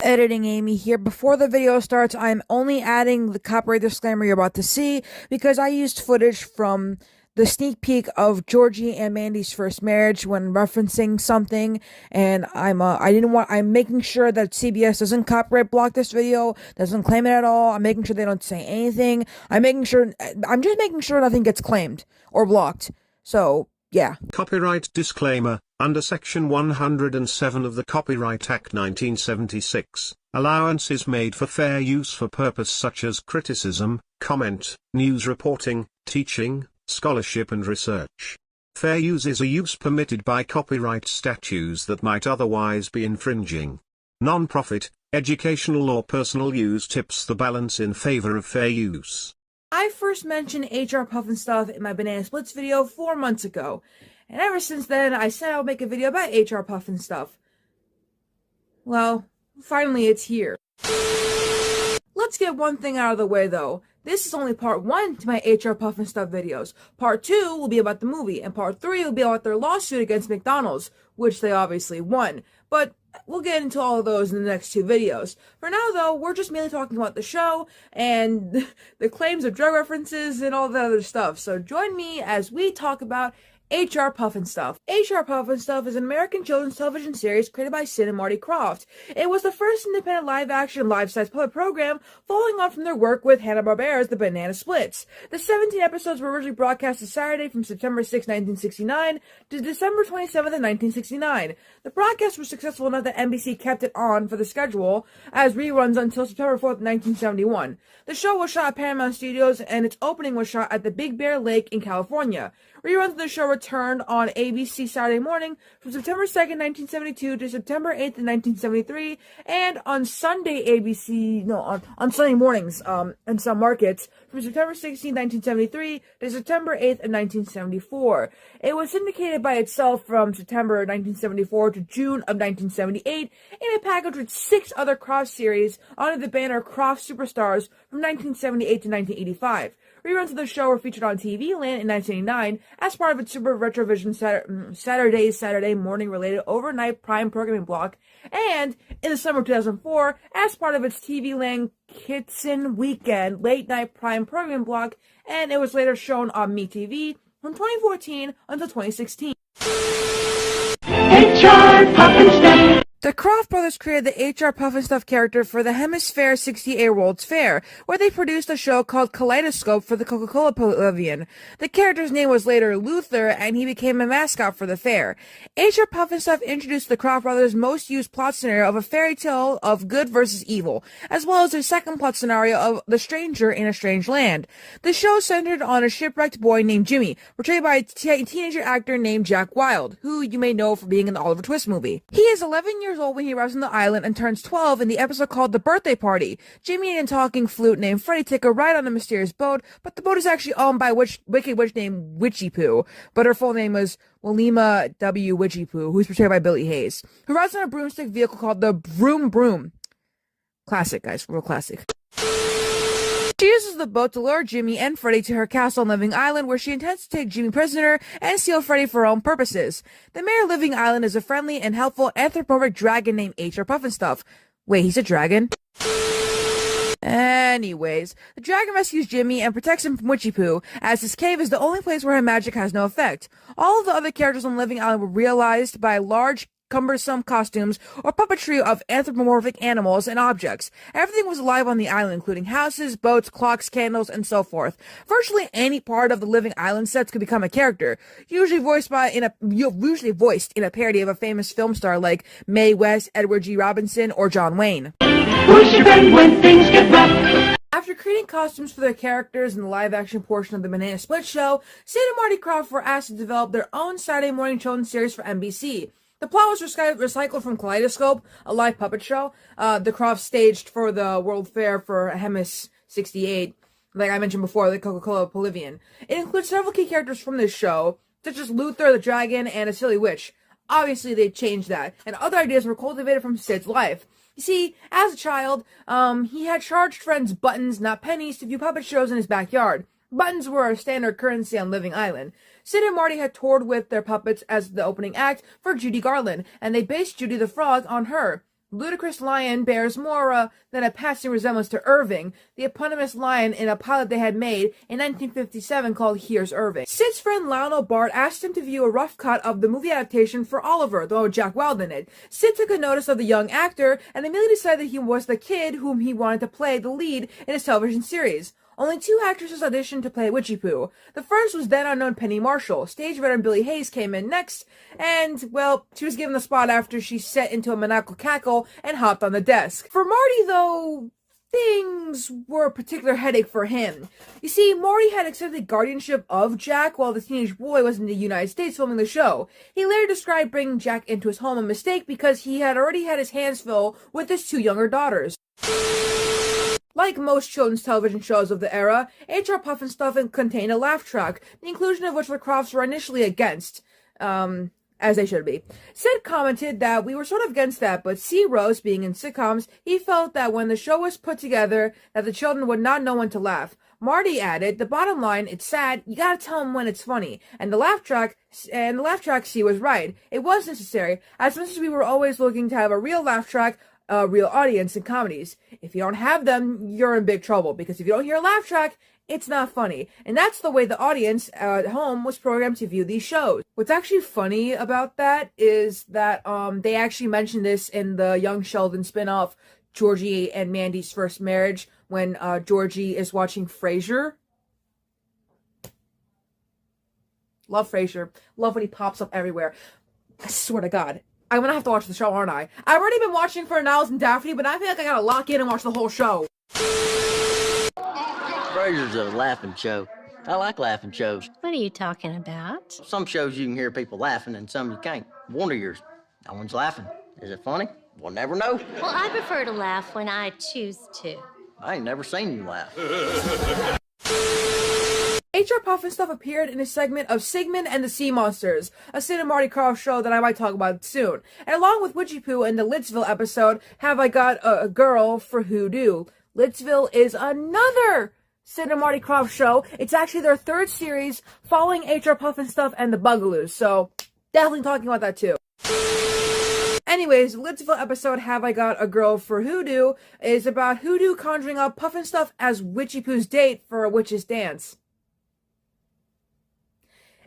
Editing Amy here. Before the video starts, I'm only adding the copyright disclaimer you're about to see because I used footage from the sneak peek of Georgie and Mandy's first marriage when referencing something, and I'm making sure that CBS doesn't copyright block this video, doesn't claim it at all. I'm making sure they don't say anything. I'm just making sure nothing gets claimed or blocked. So, yeah. Copyright disclaimer. Under Section 107 of the Copyright Act 1976, allowance is made for fair use for purpose such as criticism, comment, news reporting, teaching, scholarship and research. Fair use is a use permitted by copyright statutes that might otherwise be infringing. Non-profit, educational or personal use tips the balance in favor of fair use. I first mentioned HR Pufnstuf in my Banana Splits video 4 months ago, and ever since then I said I would make a video about HR Pufnstuf. Well, finally it's here. Let's get one thing out of the way though. This is only part 1 to my HR Pufnstuf videos. Part 2 will be about the movie, and part 3 will be about their lawsuit against McDonald's, which they obviously won. But we'll get into all of those in the next 2 videos. For now, though, we're just mainly talking about the show and the claims of drug references and all that other stuff. So join me as we talk about HR Pufnstuf. HR Pufnstuf is an American children's television series created by Sid and Marty Krofft. It was the first independent live-action, life-size puppet program following on from their work with Hanna-Barbera's The Banana Splits. The 17 episodes were originally broadcast to Saturday from September 6, 1969 to December 27, 1969. The broadcast was successful enough that NBC kept it on for the schedule as reruns until September 4, 1971. The show was shot at Paramount Studios, and its opening was shot at the Big Bear Lake in California. Reruns of the show returned on ABC Saturday morning from September 2nd, 1972 to September 8th, 1973, and on Sunday mornings in some markets from September 16, 1973 to September 8th, 1974. It was syndicated by itself from September 1974 to June of 1978 in a package with 6 other Krofft series under the banner Krofft Superstars from 1978 to 1985. Reruns of the show were featured on TV Land in 1989 as part of its Super Retrovision Saturday morning related overnight prime programming block, and in the summer of 2004 as part of its TV Land Kitchen Weekend late night prime programming block, and it was later shown on MeTV from 2014 until 2016. HR Pufnstuf. The Krofft brothers created the HR Pufnstuf character for the Hemisphere 68 World's Fair, where they produced a show called Kaleidoscope for the Coca-Cola Pavilion. The character's name was later Luther, and he became a mascot for the fair. HR Pufnstuf introduced the Krofft brothers' most used plot scenario of a fairy tale of good versus evil, as well as their second plot scenario of the stranger in a strange land. The show centered on a shipwrecked boy named Jimmy, portrayed by a teenager actor named Jack Wilde, who you may know for being in the Oliver Twist movie. He is 11 years old when he arrives on the island and turns 12 in the episode called The Birthday Party. Jimmy and a talking flute named Freddy take a ride on a mysterious boat, but the boat is actually owned by a wicked witch named Witchy Poo, but her full name was Wilima W. Witchy Poo, who's portrayed by Billy Hayes, who rides on a broomstick vehicle called the Broom Broom. Classic, guys, real classic. She uses the boat to lure Jimmy and Freddy to her castle on Living Island, where she intends to take Jimmy prisoner and steal Freddy for her own purposes. The mayor of Living Island is a friendly and helpful anthropomorphic dragon named HR Pufnstuf. Wait, he's a dragon? Anyways, the dragon rescues Jimmy and protects him from Witchy Poo, as his cave is the only place where her magic has no effect. All of the other characters on Living Island were realized by large cumbersome costumes or puppetry of anthropomorphic animals and objects. Everything was alive on the island, including houses, boats, clocks, candles, and so forth. Virtually any part of the Living Island sets could become a character, usually voiced in a parody of a famous film star like Mae West, Edward G. Robinson, or John Wayne. Push your bed when things get rough. After creating costumes for their characters in the live-action portion of the Banana Split show, Sid and Marty Krofft were asked to develop their own Saturday morning children's series for NBC. The plot was recycled from Kaleidoscope, a live puppet show the Krofft staged for the World Fair for Hemis 68, like I mentioned before, the Coca-Cola Pavilion. It includes several key characters from this show, such as Luther the Dragon and a silly witch. Obviously, they changed that, and other ideas were cultivated from Sid's life. You see, as a child, he had charged friends buttons, not pennies, to view puppet shows in his backyard. Buttons were a standard currency on Living Island. Sid and Marty had toured with their puppets as the opening act for Judy Garland, and they based Judy the Frog on her. ludicrous lion bears more than a passing resemblance to Irving, the eponymous lion in a pilot they had made in 1957 called Here's Irving. Sid's friend Lionel Bart asked him to view a rough cut of the movie adaptation for Oliver, though Jack Weldon did. Sid took a notice of the young actor and immediately decided that he was the kid whom he wanted to play the lead in his television series. Only 2 actresses auditioned to play Witchy Poo. The first was then unknown Penny Marshall. Stage veteran Billy Hayes came in next, and, well, she was given the spot after she set into a maniacal cackle and hopped on the desk. For Marty, though, things were a particular headache for him. You see, Marty had accepted guardianship of Jack while the teenage boy was in the United States filming the show. He later described bringing Jack into his home a mistake because he had already had his hands full with his 2 younger daughters. Like most children's television shows of the era, HR Pufnstuf contained a laugh track, the inclusion of which the Kroffts were initially against, as they should be. Sid commented that we were sort of against that, but C. Rose, being in sitcoms, he felt that when the show was put together, that the children would not know when to laugh. Marty added, the bottom line, it's sad, you gotta tell them when it's funny. And the laugh track, C was right. It was necessary, as much as we were always looking to have a real laugh track, a real audience in comedies. If you don't have them, you're in big trouble, because if you don't hear a laugh track, it's not funny. And that's the way the audience at home was programmed to view these shows. What's actually funny about that is that they actually mentioned this in the Young Sheldon spinoff, Georgie and Mandy's First Marriage, when Georgie is watching Frasier. Love Frasier. Love when he pops up everywhere. I swear to God. I'm gonna have to watch the show, aren't I? I've already been watching for Niles and Daphne, but I feel like I gotta lock in and watch the whole show. Frasier's a laughing show. I like laughing shows. What are you talking about? Some shows you can hear people laughing and some you can't. One of yours, no one's laughing. Is it funny? We'll never know. Well, I prefer to laugh when I choose to. I ain't never seen you laugh. HR Pufnstuf appeared in a segment of Sigmund and the Sea Monsters, a Sid and Marty Krofft show that I might talk about soon. And along with Witchy Poo in the Lidsville episode, Have I Got a Girl for Hoodoo? Lidsville is another Sid and Marty Krofft show. It's actually their 3rd series following HR Pufnstuf and the Bugaloos, so definitely talking about that too. Anyways, Lidsville episode Have I Got a Girl for Hoodoo is about Hoodoo conjuring up Pufnstuf as Witchy Poo's date for a witch's dance.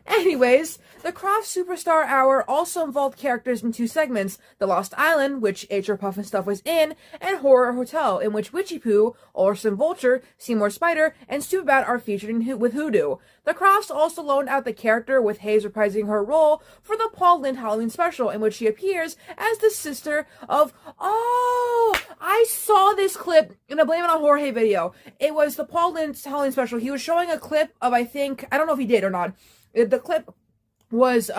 Anyways, the Krofft Superstar Hour also involved characters in 2 segments, The Lost Island, which HR Pufnstuf was in, and Horror Hotel, in which Witchy Poo, Orson Vulture, Seymour Spider, and Stupid are featured with Hoodoo. The Kroffts also loaned out the character, with Hayes reprising her role, for the Paul Lynde Halloween special, in which she appears as the sister of... Oh! I saw this clip in a Blame It on Jorge video. It was the Paul Lynde Halloween special. He was showing a clip of, I don't know if he did or not. The clip was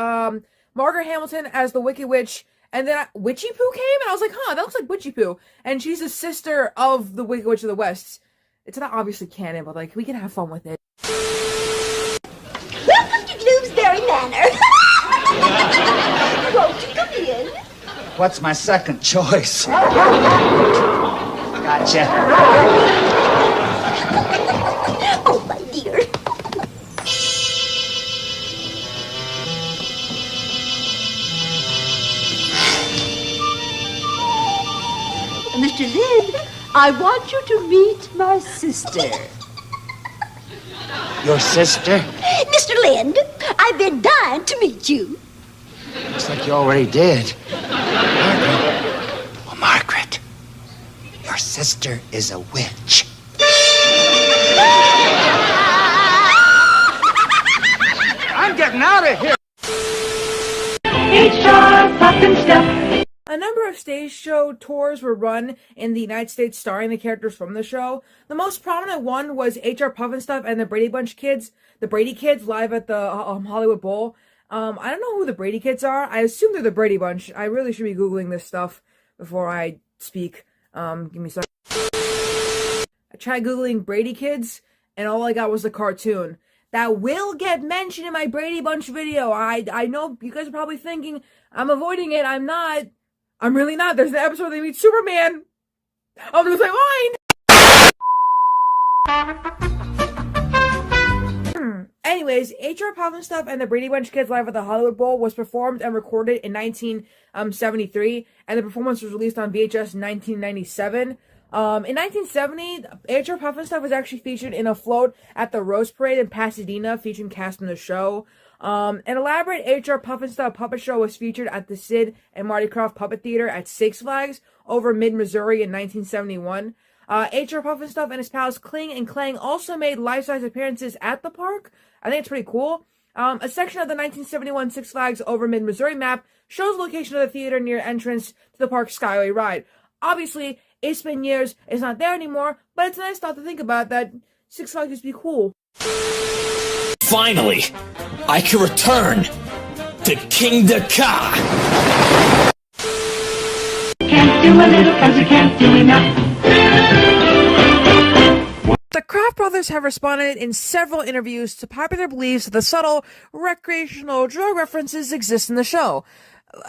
Margaret Hamilton as the Wicked Witch, and then Witchy Poo came, and I was like, huh, that looks like Witchy Poo. And she's the sister of the Wicked Witch of the West. It's not obviously canon, but, like, we can have fun with it. Welcome to Bloomsbury Manor. Won't you come in? What's my second choice? Gotcha. Oh, my dear. Mr. Lynn, I want you to meet my sister. Your sister? Mr. Lynn, I've been dying to meet you. Looks like you already did. Margaret. Well, Margaret, your sister is a witch. I'm getting out of here. HR Pufnstuf. A number of stage show tours were run in the United States starring the characters from the show. The most prominent one was HR Pufnstuf and the Brady Bunch Kids, the Brady Kids, live at the Hollywood Bowl. I don't know who the Brady Kids are. I assume they're the Brady Bunch. I really should be Googling this stuff before I speak. Give me a second. I tried Googling Brady Kids, and all I got was the cartoon. That will get mentioned in my Brady Bunch video. I know you guys are probably thinking, I'm avoiding it. I'm not. I'm really not. There's the episode where they meet Superman. I'm gonna say mine. Anyways, H.R. Pufnstuf and the Brady Bunch Kids Live at the Hollywood Bowl was performed and recorded in 1973, and the performance was released on VHS in 1997. In 1970, H.R. Pufnstuf was actually featured in a float at the Rose Parade in Pasadena, featuring cast from the show. An elaborate H.R. Pufnstuf puppet show was featured at the Sid and Marty Krofft Puppet Theater at Six Flags over mid-Missouri in 1971. H.R. Pufnstuf and his pals Kling and Clang also made life-size appearances at the park. I think it's pretty cool. A section of the 1971 Six Flags over mid-Missouri map shows the location of the theater near entrance to the park's Skyway ride. Obviously, it's been years, it's not there anymore, but it's a nice thought to think about that Six Flags used to be cool. Finally, I can return to King Dakar. Can't do a little 'cause you can't do enough. The Krofft brothers have responded in several interviews to popular beliefs that the subtle recreational drug references exist in the show.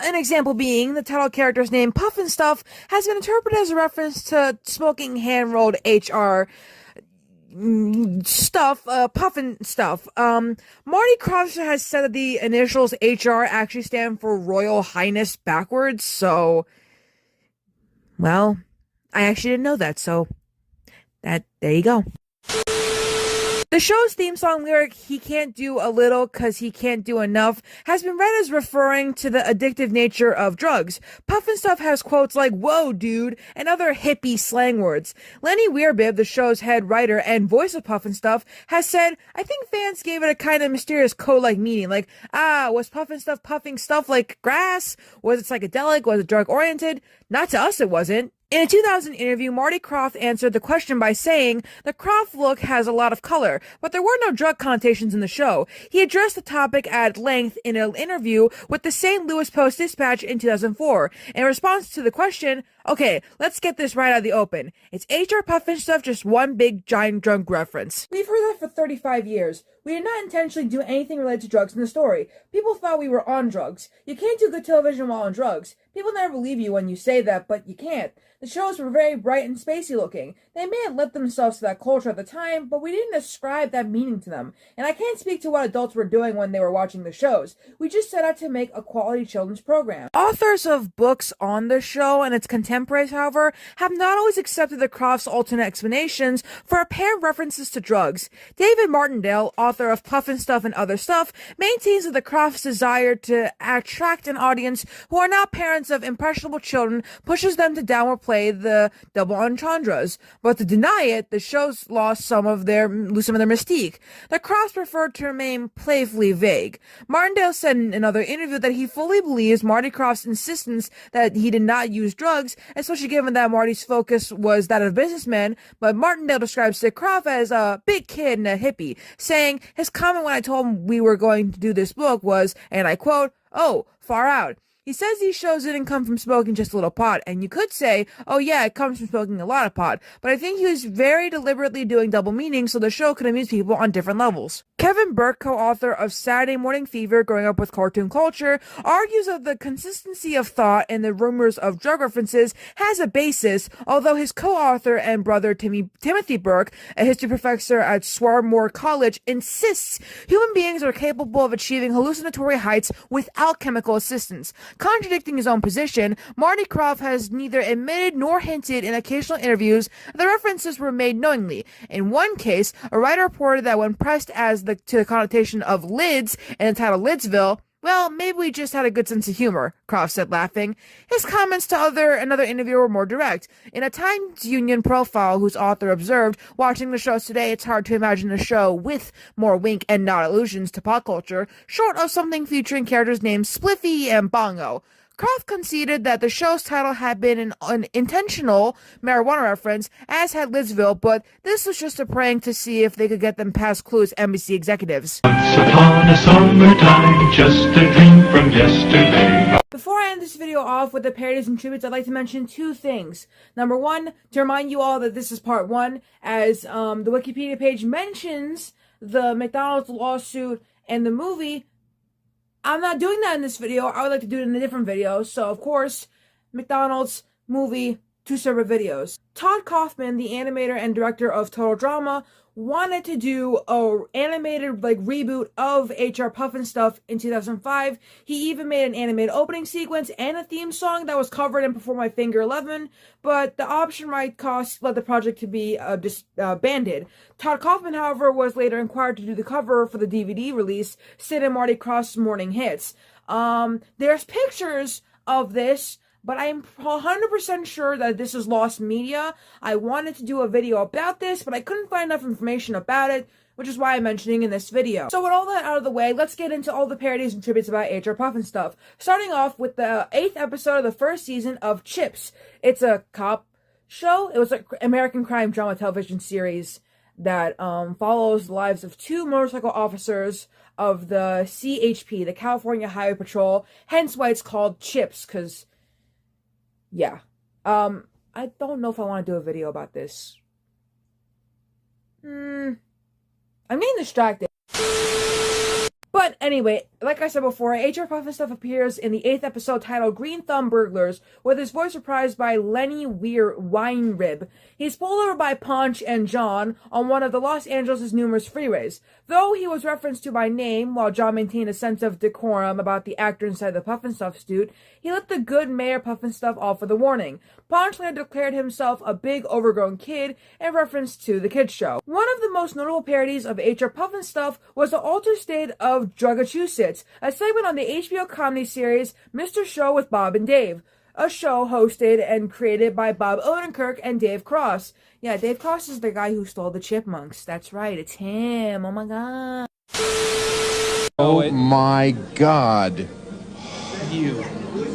An example being, the title character's name Pufnstuf has been interpreted as a reference to smoking hand-rolled HR stuff, puffin stuff. Marty Krofft has said that the initials HR actually stand for Royal Highness backwards, so, well, I actually didn't know that, so there you go. The show's theme song lyric, "He can't do a little 'cause he can't do enough," has been read as referring to the addictive nature of drugs. Pufnstuf has quotes like, "Whoa, dude," and other hippie slang words. Lenny Weirbibb, the show's head writer and voice of Pufnstuf, has said, "I think fans gave it a kind of mysterious code-like meaning, like, was Pufnstuf puffing stuff like grass? Was it psychedelic? Was it drug-oriented? Not to us, it wasn't." In a 2000 interview, Marty Krofft answered the question by saying, "The Krofft look has a lot of color, but there were no drug connotations in the show." He addressed the topic at length in an interview with the St. Louis Post-Dispatch in 2004. In response to the question, "Okay, let's get this right out of the open. It's H.R. Pufnstuf, just one big giant drug reference." We've heard that for 35 years. We did not intentionally do anything related to drugs in the story. People thought we were on drugs. You can't do good television while on drugs. People never believe you when you say that, but you can't. The shows were very bright and spacey looking. They may have lent themselves to that culture at the time, but we didn't ascribe that meaning to them. And I can't speak to what adults were doing when they were watching the shows. We just set out to make a quality children's program. Authors of books on the show and its contemporaries, however, have not always accepted the Kroffts' alternate explanations for apparent references to drugs. David Martindale, author of Pufnstuf and Other Stuff, maintains that the Kroffts' desire to attract an audience who are not parents of impressionable children pushes them to downward play the double entendres. But to deny it, the shows lost some of their mystique. The Kroffts preferred to remain playfully vague. Martindale said in another interview that he fully believes Marty Krofft's insistence that he did not use drugs, especially given that Marty's focus was that of a businessman, but Martindale describes Dick Krofft as a big kid and a hippie, saying his comment when I told him we were going to do this book was, and I quote, "Oh, far out." He says these shows didn't come from smoking just a little pot, and you could say, oh yeah, it comes from smoking a lot of pot, but I think he was very deliberately doing double meaning so the show could amuse people on different levels. Kevin Burke, co-author of Saturday Morning Fever, Growing Up with Cartoon Culture, argues that the consistency of thought and the rumors of drug references has a basis, although his co-author and brother Timothy Burke, a history professor at Swarthmore College, insists human beings are capable of achieving hallucinatory heights without chemical assistance. Contradicting his own position, Marty Krofft has neither admitted nor hinted in occasional interviews that the references were made knowingly. In one case, a writer reported that when pressed to the connotation of lids in the title Lidsville, "Well, maybe we just had a good sense of humor," Krofft said, laughing. His comments to another interviewer were more direct. In a Times Union profile whose author observed, "Watching the shows today, it's hard to imagine a show with more wink and nod allusions to pop culture, short of something featuring characters named Spliffy and Bongo." Krofft conceded that the show's title had been an intentional marijuana reference, as had Lidsville, but this was just a prank to see if they could get them past Clue's embassy executives. Once upon a summertime, just a dream from yesterday. Before I end this video off with the parodies and tributes, I'd like to mention two things. Number one, to remind you all that this is part one, as the Wikipedia page mentions the McDonald's lawsuit and the movie. I'm not doing that in this video. I would like to do it in a different video. So, of course, McDonald's movie two separate videos. Todd Kaufman, the animator and director of Total Drama, wanted to do a animated reboot of HR Pufnstuf in 2005. He even made an animated opening sequence and a theme song that was covered in Before My Finger 11, but the option right cost led the project to be disbanded. Todd Kaufman, however, was later inquired to do the cover for the DVD release, Sid and Marty Krofft's Morning Hits. There's pictures of this, but I'm 100% sure that this is lost media. I wanted to do a video about this, but I couldn't find enough information about it, which is why I'm mentioning in this video. So with all that out of the way, let's get into all the parodies and tributes about HR Pufnstuf. Starting off with the 8th episode of the first season of Chips. It's a cop show. It was an American crime drama television series that follows the lives of two motorcycle officers of the CHP, the California Highway Patrol, hence why it's called Chips, because yeah. I don't know if I want to do a video about this. I'm getting distracted. But anyway, like I said before, HR Pufnstuf appears in the 8th episode titled Green Thumb Burglars, with his voice reprised by Lenny Weinrib. He's pulled over by Ponch and John on one of the Los Angeles' numerous freeways. Though he was referenced to by name, while John maintained a sense of decorum about the actor inside the Pufnstuf suit, he let the good Mayor Pufnstuf off with a warning. Ponch later declared himself a big overgrown kid in reference to the kids show. One of the most notable parodies of HR Pufnstuf was the altered state of Drugachusetts, a segment on the HBO comedy series Mr. Show with Bob and Dave, a show hosted and created by Bob Odenkirk and Dave Cross. Yeah, Dave Cross is the guy who stole the chipmunks. That's right, it's him. Oh my god. Oh my god. You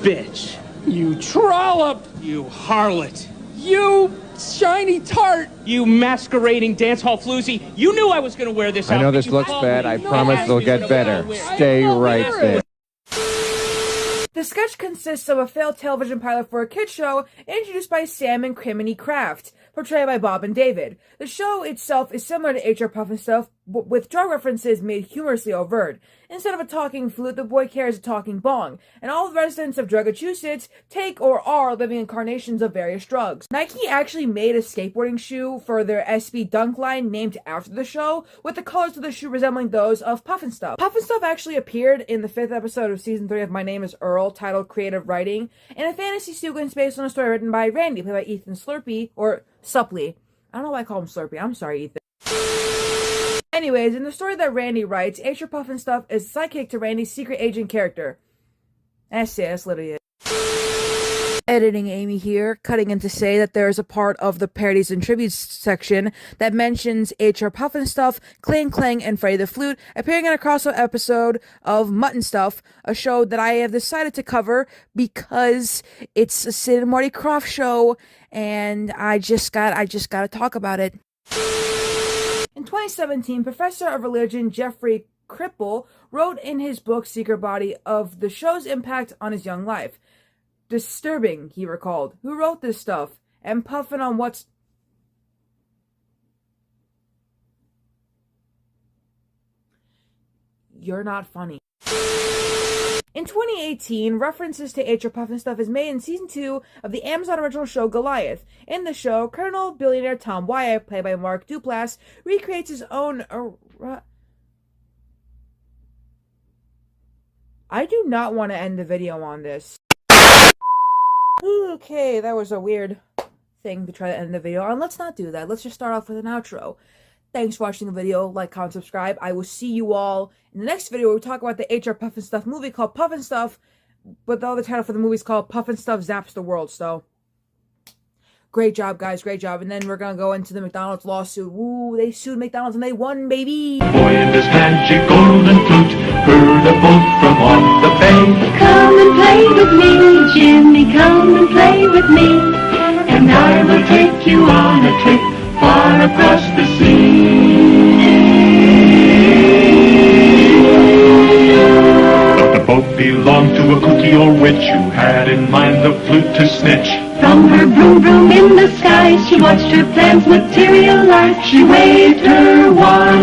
bitch. You trollop. You harlot. You shiny tart. You masquerading dance hall floozy. You knew I was going to wear this outfit. I know this looks bad. I promise it'll get better. Stay right there. The sketch consists of a failed television pilot for a kids show introduced by Sam and Criminy Kraft, portrayed by Bob and David. The show itself is similar to HR Pufnstuf, with drug references made humorously overt. Instead of a talking flute, the boy carries a talking bong, and all the residents of Drugachusetts take or are living incarnations of various drugs. Nike actually made a skateboarding shoe for their SB Dunk line named after the show, with the colors of the shoe resembling those of Pufnstuf. Pufnstuf actually appeared in the 5th episode of Season 3 of My Name is Earl, titled Creative Writing, in a fantasy sequence based on a story written by Randy, played by Ethan Slurpee, or Suppley. I don't know why I call him Slurpee. I'm sorry, Ethan. Anyways, in the story that Randy writes, HR Pufnstuf is sidekick to Randy's secret agent character. That's it, that's literally it. Editing Amy here, cutting in to say that there is a part of the parodies and tributes section that mentions HR Pufnstuf, Clang Clang, and Freddy the Flute appearing in a crossover episode of Mutton Stuff, a show that I have decided to cover because it's a Sid and Marty Krofft show, and I just gotta talk about it. In 2017, Professor of Religion Jeffrey Kripal wrote in his book Secret Body of the show's impact on his young life. Disturbing, he recalled. Who wrote this stuff? And puffing on what's... You're not funny. In 2018, references to HR Pufnstuf is made in Season 2 of the Amazon original show Goliath. In the show, Colonel Billionaire Tom Wyatt, played by Mark Duplass, recreates his own... I do not want to end the video on this. Okay, that was a weird thing to try to end the video on. Let's not do that. Let's just start off with an outro. Thanks for watching the video. Like, comment, subscribe. I will see you all in the next video where we talk about the HR Pufnstuf movie called Pufnstuf, but the other title for the movie is called Pufnstuf Zaps the World. So, great job, guys. Great job. And then we're going to go into the McDonald's lawsuit. Woo, they sued McDonald's and they won, baby. Boy in his magic golden flute heard a boat from on the bay. Come and play with me, Jimmy, come and play with me, And I will take you on a trip far across the sea. But the boat belonged to a kooky old witch who had in mind the flute to snitch. From her broom broom in the sky, she watched her plans materialize. She waved her wand,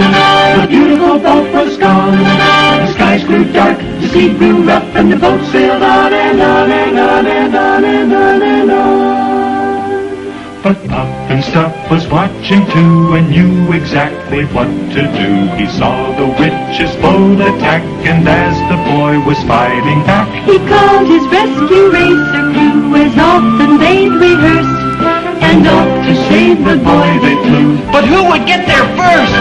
the beautiful boat was gone. The skies grew dark, the sea grew rough, and the boat sailed on and on and on and on and on and on. But Pufnstuf was watching too and knew exactly what to do. He saw the witch's bold attack, and as the boy was fighting back, he called his rescue racer crew as often they'd rehearsed, and off to save the boy they flew. But who would get there first?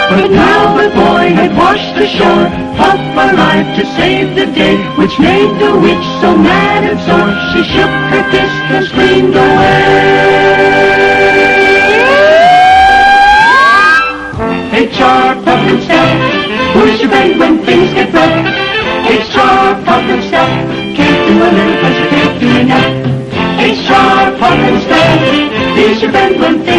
But now the boy had washed ashore, Puff arrived to save the day, which made the witch so mad and sore, she shook her fist and screamed away. H.R. Pufnstuf, who's your friend when things get rough? H.R. Pufnstuf, can't do a little 'cause you can't do enough. H.R. Pufnstuf, he's your friend when things